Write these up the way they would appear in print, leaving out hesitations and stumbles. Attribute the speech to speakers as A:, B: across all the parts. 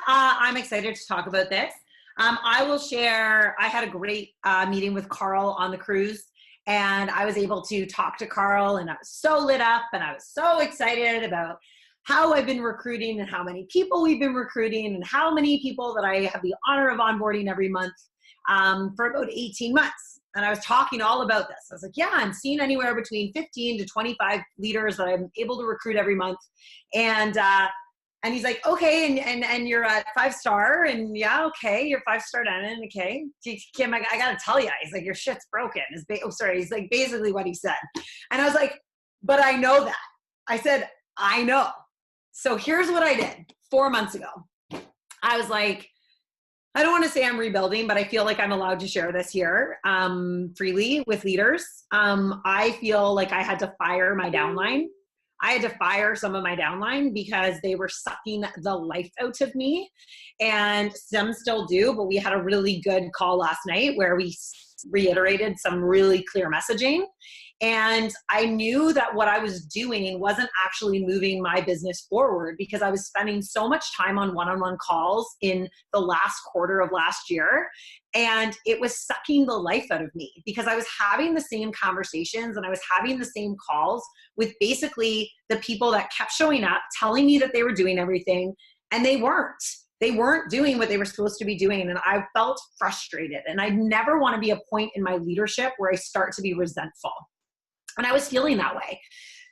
A: I'm excited to talk about this. I will share, I had a great meeting with Carl on the cruise, and I was able to talk to Carl, and I was so lit up, and I was so excited about how I've been recruiting and how many people we've been recruiting and how many people that I have the honor of onboarding every month for about 18 months. And I was talking all about this. I was like, yeah, I'm seeing anywhere between 15 to 25 leaders that I'm able to recruit every month. And he's like, okay, and you're at 5-star, and yeah, okay, you're 5-star Diamond, okay. Kim, I gotta tell you, he's like, your shit's broken. He's like basically what he said. And I was like, but I know that. I said, I know. So here's what I did 4 months ago. I was like, I don't want to say I'm rebuilding, but I feel like I'm allowed to share this here freely with leaders. I feel like I had to fire my downline. I had to fire some of my downline because they were sucking the life out of me, and some still do, but we had a really good call last night where we reiterated some really clear messaging. And I knew that what I was doing wasn't actually moving my business forward because I was spending so much time on one-on-one calls in the last quarter of last year. And it was sucking the life out of me because I was having the same conversations and I was having the same calls with basically the people that kept showing up, telling me that they were doing everything, and they weren't. They weren't doing what they were supposed to be doing. And I felt frustrated. And I never want to be a point in my leadership where I start to be resentful. And I was feeling that way.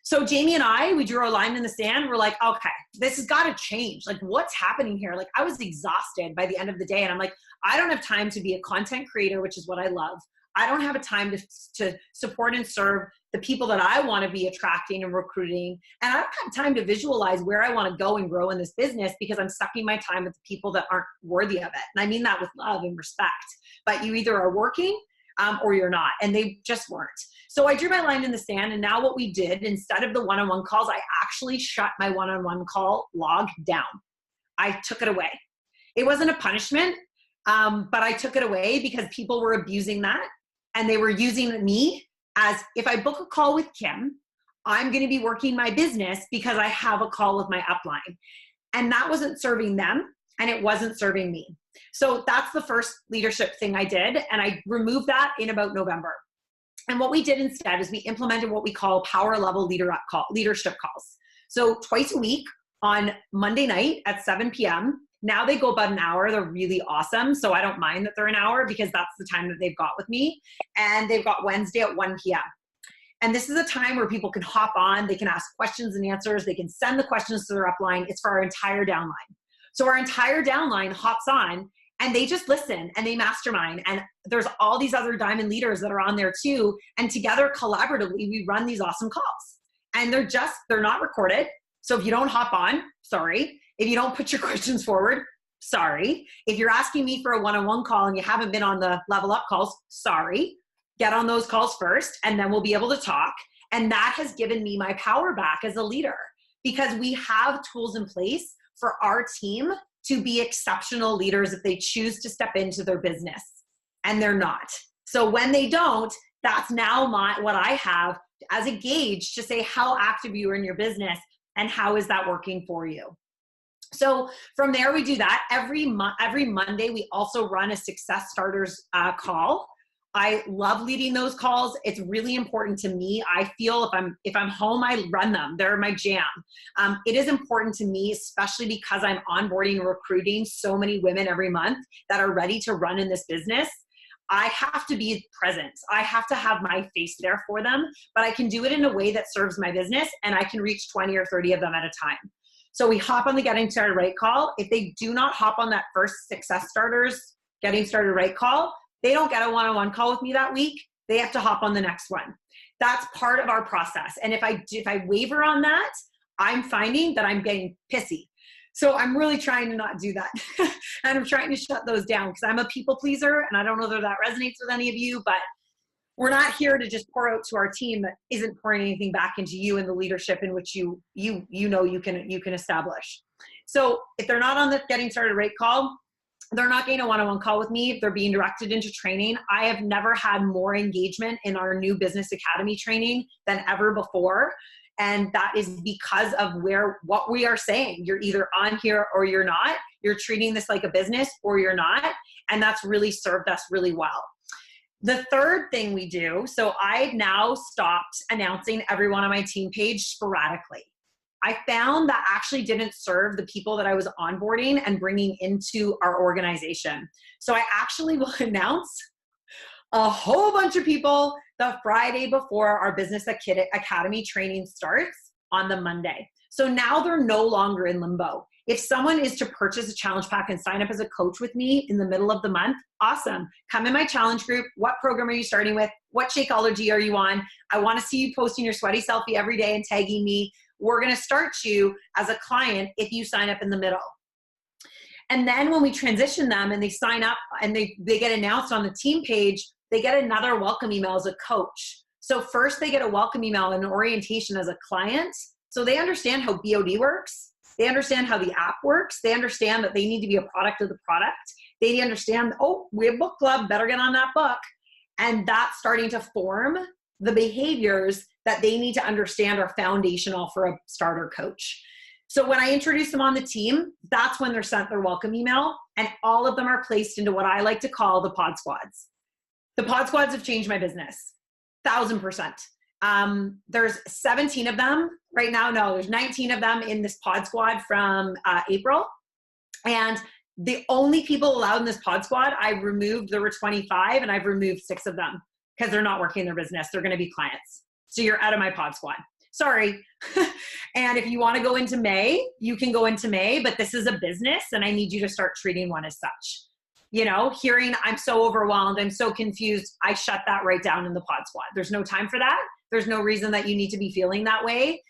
A: So Jamie and I, we drew a line in the sand. We're like, okay, this has got to change. Like, what's happening here? Like, I was exhausted by the end of the day. And I'm like, I don't have time to be a content creator, which is what I love. I don't have a time to support and serve the people that I want to be attracting and recruiting. And I don't have time to visualize where I want to go and grow in this business because I'm sucking my time with the people that aren't worthy of it. And I mean that with love and respect. But you either are working or you're not. And they just weren't. So I drew my line in the sand. And now what we did, instead of the one-on-one calls, I actually shut my one-on-one call log down. I took it away. It wasn't a punishment, but I took it away because people were abusing that. And they were using me as, if I book a call with Kim, I'm going to be working my business because I have a call with my upline. And that wasn't serving them, and it wasn't serving me. So that's the first leadership thing I did. And I removed that in about November. And what we did instead is we implemented what we call power level leadership calls. So twice a week on Monday night at 7 p.m. Now they go about an hour. They're really awesome. So I don't mind that they're an hour because that's the time that they've got with me. And they've got Wednesday at 1 p.m. And this is a time where people can hop on. They can ask questions and answers. They can send the questions to their upline. It's for our entire downline. So our entire downline hops on and they just listen and they mastermind. And there's all these other diamond leaders that are on there too. And together collaboratively, we run these awesome calls. And they're not recorded. So if you don't hop on, sorry. If you don't put your questions forward, sorry. If you're asking me for a one-on-one call and you haven't been on the level up calls, sorry. Get on those calls first and then we'll be able to talk. And that has given me my power back as a leader because we have tools in place for our team to be exceptional leaders if they choose to step into their business, and they're not. So when they don't, that's now what I have as a gauge to say how active you are in your business and how is that working for you. So from there, we do that. Every Monday, we also run a Success Starters call. I love leading those calls. It's really important to me. I feel if I'm home, I run them. They're my jam. It is important to me, especially because I'm onboarding and recruiting so many women every month that are ready to run in this business. I have to be present. I have to have my face there for them, but I can do it in a way that serves my business and I can reach 20 or 30 of them at a time. So we hop on the Getting Started Right call. If they do not hop on that first Success Starters Getting Started Right call, they don't get a one-on-one call with me that week. They have to hop on the next one. That's part of our process. And if I waver on that, I'm finding that I'm getting pissy. So I'm really trying to not do that. And I'm trying to shut those down because I'm a people pleaser. And I don't know that that resonates with any of you, but we're not here to just pour out to our team that isn't pouring anything back into you and the leadership in which you know you can establish. So if they're not on the Getting Started Right call, they're not getting a one-on-one call with me. They're being directed into training. I have never had more engagement in our new Business Academy training than ever before. And that is because of what we are saying. You're either on here or you're not. You're treating this like a business or you're not. And that's really served us really well. The third thing we do, so I've now stopped announcing everyone on my team page sporadically. I found that actually didn't serve the people that I was onboarding and bringing into our organization. So I actually will announce a whole bunch of people the Friday before our Business Academy training starts on the Monday. So now they're no longer in limbo. If someone is to purchase a challenge pack and sign up as a coach with me in the middle of the month, awesome. Come in my challenge group. What program are you starting with? What Shakeology are you on? I want to see you posting your sweaty selfie every day and tagging me. We're going to start you as a client if you sign up in the middle. And then when we transition them and they sign up and they get announced on the team page, they get another welcome email as a coach. So first they get a welcome email and an orientation as a client. So they understand how BOD works. They understand how the app works. They understand that they need to be a product of the product. They understand, oh, we have book club, better get on that book. And that's starting to form the behaviors that they need to understand are foundational for a starter coach. So when I introduce them on the team, that's when they're sent their welcome email, and all of them are placed into what I like to call the pod squads. The pod squads have changed my business, 1,000%. There's 17 of them right now. No, there's 19 of them in this pod squad from April. And the only people allowed in this pod squad, I removed, there were 25 and I've removed 6 of them because they're not working their business. They're going to be clients. So you're out of my pod squad. Sorry. And if you want to go into May, you can go into May, but this is a business and I need you to start treating one as such. You know, hearing I'm so overwhelmed, I'm so confused, I shut that right down in the pod squad. There's no time for that. There's no reason that you need to be feeling that way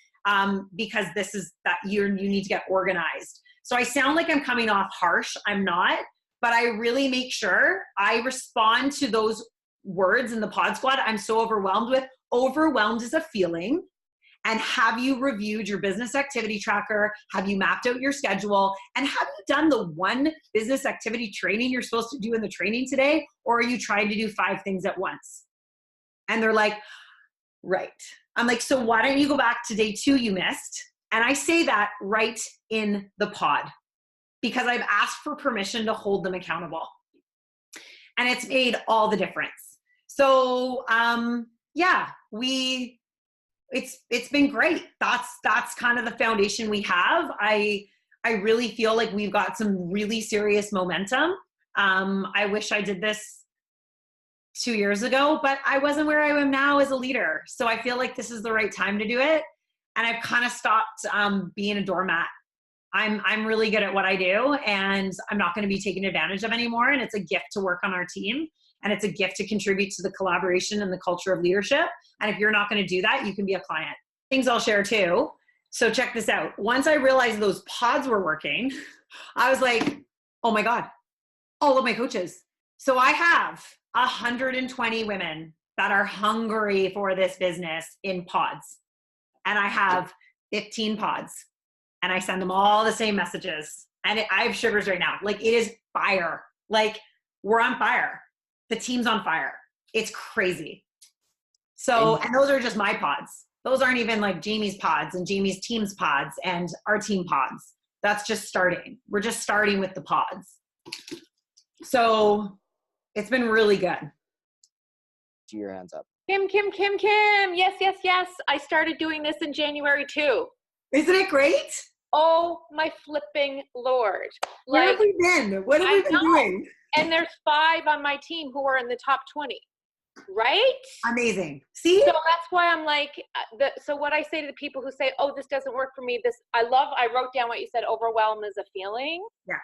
A: because this is that you need to get organized. So I sound like I'm coming off harsh. I'm not, but I really make sure I respond to those words in the pod squad I'm so overwhelmed with. Overwhelmed is a feeling. And have you reviewed your business activity tracker? Have you mapped out your schedule? And have you done the one business activity training you're supposed to do in the training today? Or are you trying to do 5 things at once? And they're like, right. I'm like, so why don't you go back to day 2 you missed? And I say that right in the pod because I've asked for permission to hold them accountable. And it's made all the difference. So yeah, it's been great. That's kind of the foundation we have. I really feel like we've got some really serious momentum. I wish I did this 2 years ago, but I wasn't where I am now as a leader. So I feel like this is the right time to do it. And I've kind of stopped being a doormat. I'm really good at what I do and I'm not going to be taken advantage of anymore. And it's a gift to work on our team. And it's a gift to contribute to the collaboration and the culture of leadership. And if you're not going to do that, you can be a client. Things I'll share too. So check this out. Once I realized those pods were working, I was like, oh my God, all of my coaches. So I have 120 women that are hungry for this business in pods. And I have 15 pods. And I send them all the same messages. And I have sugars right now. Like it is fire. Like we're on fire. The team's on fire. It's crazy. So, and those are just my pods. Those aren't even like Jamie's pods and Jamie's team's pods and our team pods. That's just starting. We're just starting with the pods. So it's been really good.
B: Your hands up.
C: Kim. Yes. I started doing this in January too.
A: Isn't it great?
C: Oh my flipping Lord.
A: Where have we been? What have we been doing?
C: And there's 5 on my team who are in the top 20, right?
A: Amazing. See?
C: So that's why I'm like, so what I say to the people who say, oh, this doesn't work for me, I wrote down what you said, overwhelm is a feeling.
A: Yeah.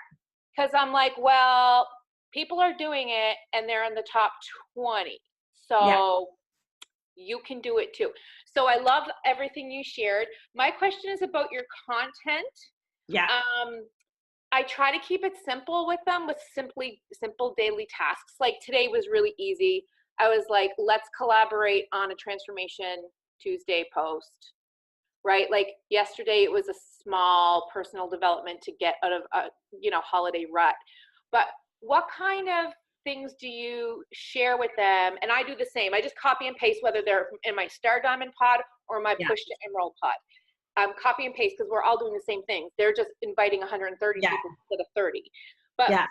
C: Because I'm like, well, people are doing it and they're in the top 20. So you can do it too. So I love everything you shared. My question is about your content.
A: Yeah.
C: I try to keep it simple with them with simple daily tasks. Like today was really easy. I was like, let's collaborate on a Transformation Tuesday post, right? Like yesterday it was a small personal development to get out of a, holiday rut. But what kind of things do you share with them? And I do the same. I just copy and paste whether they're in my Star Diamond pod or my Push to Emerald pod. copy and paste, because we're all doing the same things. They're just inviting 130
A: Yeah.
C: people instead of 30. But
A: Yeah.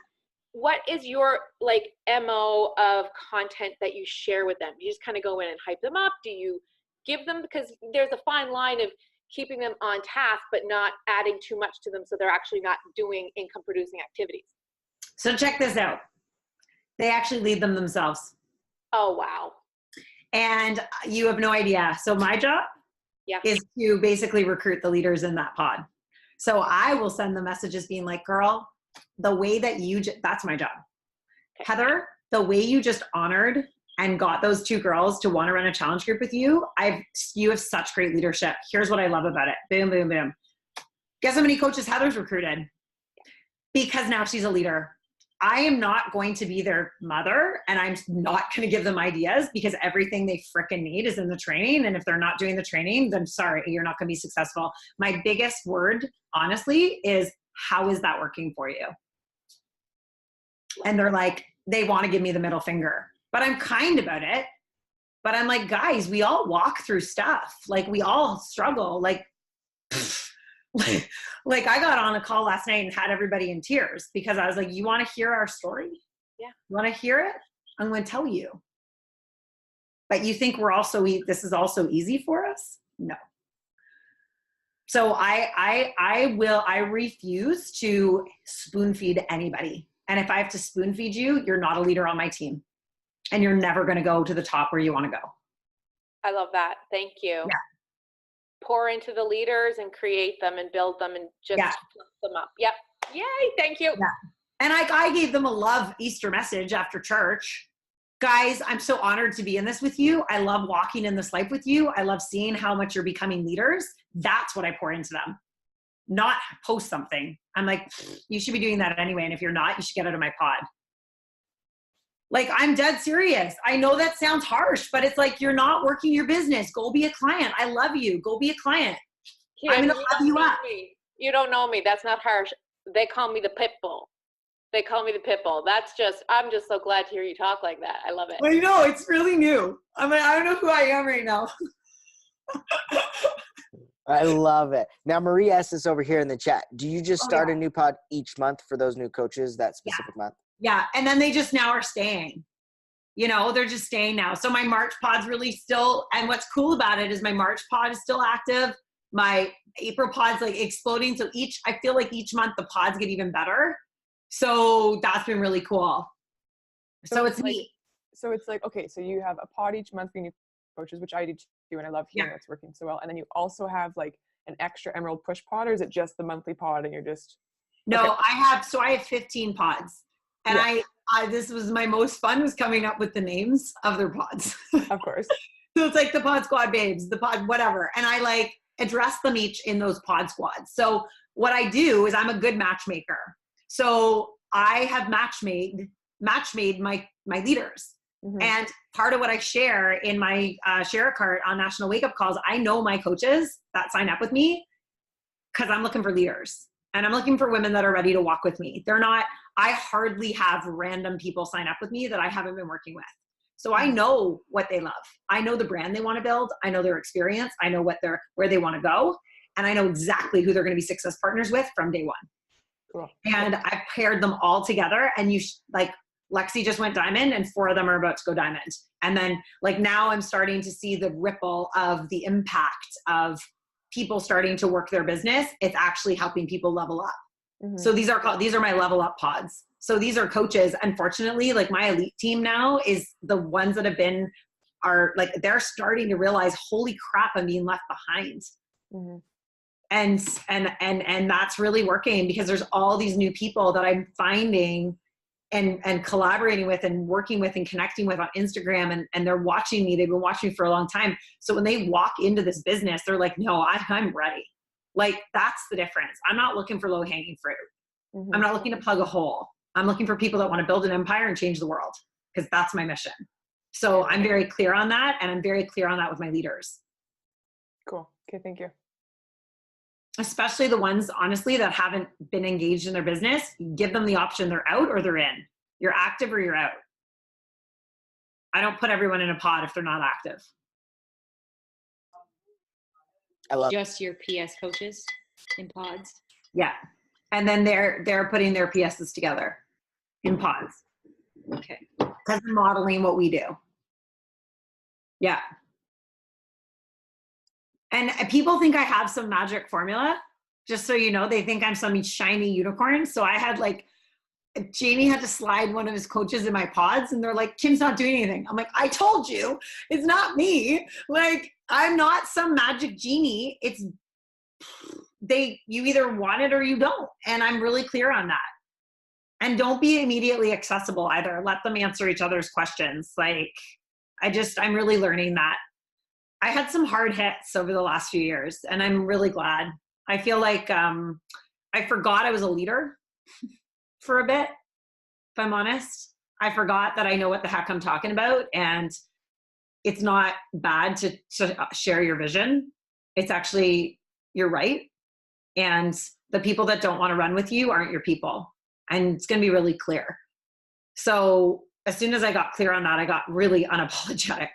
C: what is your like MO of content that you share with them? Do you just kind of go in and hype them up? Do you give them, because there's a fine line of keeping them on task but not adding too much to them so they're actually not doing income producing activities?
A: So check this out. They actually lead them themselves.
C: Oh, wow.
A: And you have no idea. So my job is to basically recruit the leaders in that pod. So I will send the messages being like, girl, the way that that's my job. Okay. Heather, the way you just honored and got those 2 girls to want to run a challenge group with you, you have such great leadership. Here's what I love about it. Boom, boom, boom. Guess how many coaches Heather's recruited? Because now she's a leader. I am not going to be their mother, and I'm not going to give them ideas, because everything they frickin' need is in the training. And if they're not doing the training, then sorry, you're not going to be successful. My biggest word, honestly, is how is that working for you? And they're like, they want to give me the middle finger, but I'm kind about it. But I'm like, guys, we all walk through stuff. Like, we all struggle. Like I got on a call last night and had everybody in tears, because I was like, you want to hear our story?
C: Yeah.
A: You want to hear it? I'm going to tell you. But you think this is also easy for us? No. So I refuse to spoon feed anybody. And if I have to spoon feed you, you're not a leader on my team, and you're never going to go to the top where you want to go.
C: I love that. Thank you.
A: Yeah.
C: Pour into the leaders and create them and build them and just flip them up. Yep. Yay. Thank you.
A: Yeah. And I gave them a love Easter message after church. Guys, I'm so honored to be in this with you. I love walking in this life with you. I love seeing how much you're becoming leaders. That's what I pour into them. Not post something. I'm like, you should be doing that anyway. And if you're not, you should get out of my pod. Like, I'm dead serious. I know that sounds harsh, but it's like, you're not working your business. Go be a client. I love you. Go be a client.
C: Yeah,
A: I'm going to love you up.
C: You don't know me. That's not harsh. They call me the pit bull. They call me the pit bull. I'm just so glad to hear you talk like that. I love it.
A: I know, it's really new. I mean, I don't know who I am right now.
B: I love it. Now, Marie asked us over here in the chat, do you just start a new pod each month for those new coaches that specific month?
A: Yeah. And then they just now are staying. They're just staying now. So my March pod's really still, and what's cool about it is my March pod is still active. My April pod's like exploding. So I feel like each month the pods get even better. So that's been really cool. So it's neat.
D: So it's like, okay, so you have a pod each month for new coaches, which I do too, and I love hearing it's working so well. And then you also have like an extra Emerald Push pod, or is it just the monthly pod and you're just...
A: No,
D: okay.
A: I have 15 pods. And this was my most fun, was coming up with the names of their pods.
D: Of course.
A: So it's like the Pod Squad babes, the pod, whatever. And I like address them each in those pod squads. So what I do is I'm a good matchmaker. So I have match made my leaders. Mm-hmm. And part of what I share in my share cart on National Wake Up Calls, I know my coaches that sign up with me because I'm looking for leaders. And I'm looking for women that are ready to walk with me. I hardly have random people sign up with me that I haven't been working with. So I know what they love. I know the brand they want to build. I know their experience. I know where they want to go. And I know exactly who they're going to be success partners with from day one. Cool. And I've paired them all together. And Lexi just went diamond and 4 of them are about to go diamond. And then now I'm starting to see the ripple of the impact of people starting to work their business. It's actually helping people level up. Mm-hmm. So these are my level up pods. So these are coaches. Unfortunately, my elite team now is the ones that they're starting to realize, holy crap, I'm being left behind. Mm-hmm. And that's really working, because there's all these new people that I'm finding and collaborating with and working with and connecting with on Instagram, and they're watching me. They've been watching me for a long time. So when they walk into this business, they're like, no, I'm ready. That's the difference. I'm not looking for low hanging fruit. Mm-hmm. I'm not looking to plug a hole. I'm looking for people that want to build an empire and change the world, because that's my mission. So I'm very clear on that. And I'm very clear on that with my leaders.
D: Cool. Okay. Thank you.
A: Especially the ones, honestly, that haven't been engaged in their business. Give them the option. They're out or they're in. You're active or you're out. I don't put everyone in a pod if they're not active.
B: I love
E: just your PS coaches in pods.
A: Yeah. And then they're putting their PSs together in pods.
E: Okay.
A: Because they're modeling what we do. Yeah. And people think I have some magic formula. Just so you know, they think I'm some shiny unicorn. So I had like, Jamie had to slide one of his coaches in my pods and they're like, Kim's not doing anything. I'm like, I told you, it's not me. Like, I'm not some magic genie. It's you either want it or you don't. And I'm really clear on that. And don't be immediately accessible either. Let them answer each other's questions. Like, I'm really learning that. I had some hard hits over the last few years and I'm really glad. I feel like I forgot I was a leader for a bit, if I'm honest. I forgot that I know what the heck I'm talking about, and it's not bad to share your vision. It's actually, you're right. And the people that don't want to run with you aren't your people. And it's going to be really clear. So as soon as I got clear on that, I got really unapologetic.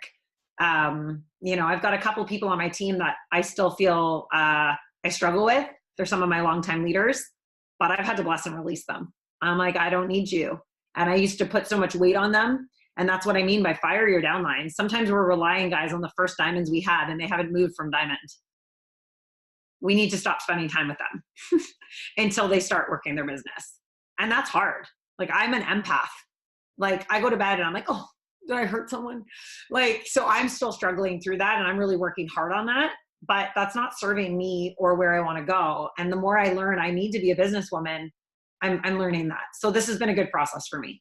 A: I've got a couple people on my team that I still feel I struggle with. They're some of my longtime leaders, but I've had to bless and release them. I'm like, I don't need you. And I used to put so much weight on them. And that's what I mean by fire your downline. Sometimes we're relying, guys, on the first diamonds we had and they haven't moved from diamond. We need to stop spending time with them until they start working their business. And that's hard. Like, I'm an empath. Like, I go to bed and I'm like, oh, did I hurt someone? Like, so I'm still struggling through that and I'm really working hard on that, but that's not serving me or where I want to go. And the more I learn I need to be a businesswoman, I'm learning that. So this has been a good process for me.